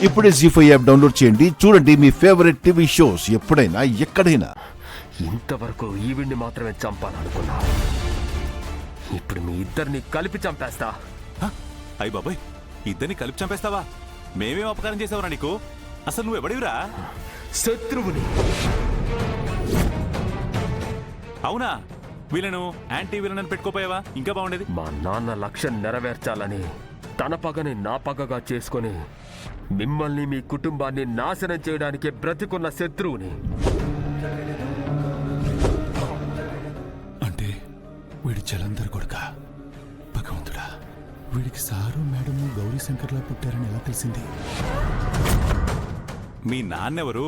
ఇప్పుడే జీ5 app download చేయండి. చూడండి మీ ఫేవరెట్ టీవీ షోస్ ఎప్పుడైనా ఎక్కడైనా. ఇంతవరకు ఈవిడ్ని మాత్రమే చంపాలనుకున్నా, ఇప్పుడు మీ ఇద్దరిని కలిపి చంపేస్తా. అయ్య బాబాయ్, ఇద్దరిని కలిపి చంపేస్తావా? మేమేం అపకారం చేసావురా నీకు? అసలు నువ్వెవడివిరా? శత్రువుని. అవునా? వీళ్ళను యాంటీ విలన్ పెట్టుకోపోయావా? ఇంకా బాగుండేది. మా నాన్న లక్ష్యం నెరవేర్చాలని తన పగని నా పగగా చేసుకుని మిమ్మల్ని మీ కుటుంబాన్ని నాశనం చేయడానికి బ్రతికున్న శత్రువుని. అంటే వీడి జలంధర్ కొడుక? భగవంతుడా, వీడికి సారు మేడము గౌరీ శంకర్లా పుట్టారని ఎలా తెలిసింది? మీ నాన్నెవరు?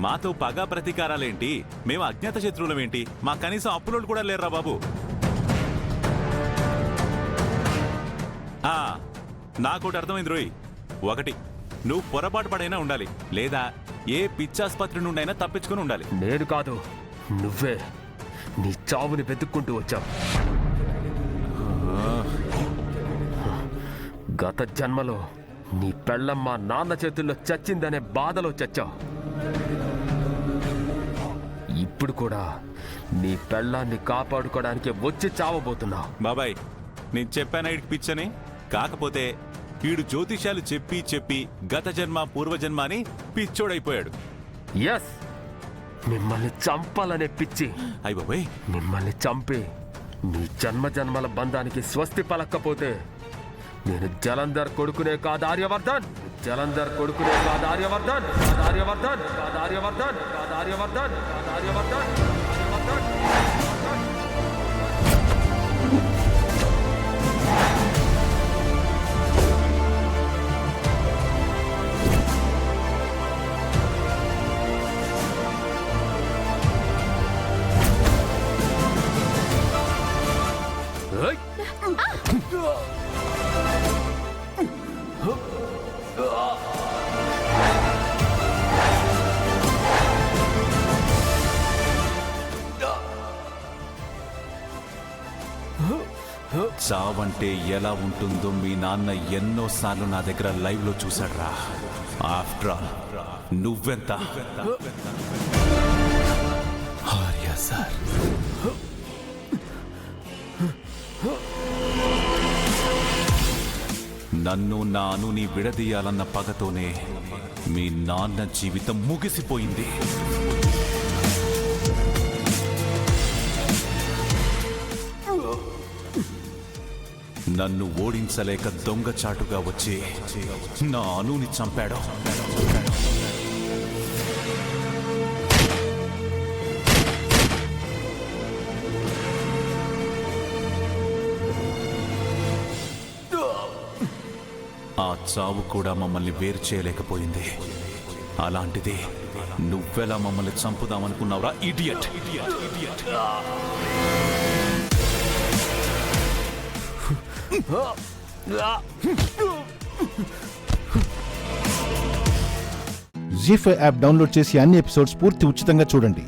మాతో పగా ప్రతీకారాలేంటి? మేము అజ్ఞాత శత్రువులమేంటి? మా కనీసం అప్పులోళ్ళు కూడా లేరురా బాబు. నాకోటి అర్థమైంది రోయ్. ఒకటి, నువ్వు పొరపాటు పడైనా ఉండాలి, లేదా ఏ పిచ్చాసుపత్రి నుండైనా తప్పించుకుని ఉండాలి. నేను కాదు, నువ్వే నీ చావుని వెతుక్కుంటూ వచ్చావు. గత జన్మలో నీ పెళ్ళం మా నాన్న చేతుల్లో చచ్చిందనే బాధలో చచ్చావు. ఇప్పుడు కూడా నీ పెళ్ళాన్ని కాపాడుకోవడానికి వచ్చి చావబోతున్నావు. బాబాయ్, నేను చెప్పాను ఈడికి పిచ్చని. కాకపోతే వీడు జ్యోతిష్యాలు చెప్పి చెప్పి గత జన్మ పూర్వజన్మ అని పిచ్చోడైపోయాడు. ఎస్, మిమ్మల్ని చంపాలనే పిచ్చి. అయ్య బాబాయ్, మిమ్మల్ని చంపి మీ జన్మ జన్మల బంధానికి స్వస్తి పలక్కపోతే నేను జలంధర్ కొడుకునే కాదు ఆర్యవర్ధన్, జలంధర్ కొడుకునే కాదు ఆర్యవర్ధన్, ఆర్యవర్ధన్, ఆర్యవర్ధన్, ఆర్యవర్ధన్, ఆర్యవర్ధన్. చావంటే ఎలా ఉంటుందో మీ నాన్న ఎన్నోసార్లు నా దగ్గర లైవ్ లో చూశాడ్రా. ఆఫ్టర్ ఆల్ నువ్వెంత? ఆర్య సార్, నన్ను నా అనుని విడదీయాలన్న పగతోనే మీ నాన్న జీవితం ముగిసిపోయింది. నన్ను ఓడించలేక దొంగచాటుగా వచ్చి నా అనుని చంపాడు. ఆ చావు కూడా మమ్మల్ని వేరు చేయలేకపోయింది. అలాంటిది నువ్వెలా మమ్మల్ని చంపుదామనుకున్నావురా ఇడియట్? జీ5 యాప్ డౌన్లోడ్ చేసి అన్ని ఎపిసోడ్స్ పూర్తి ఉచితంగా చూడండి.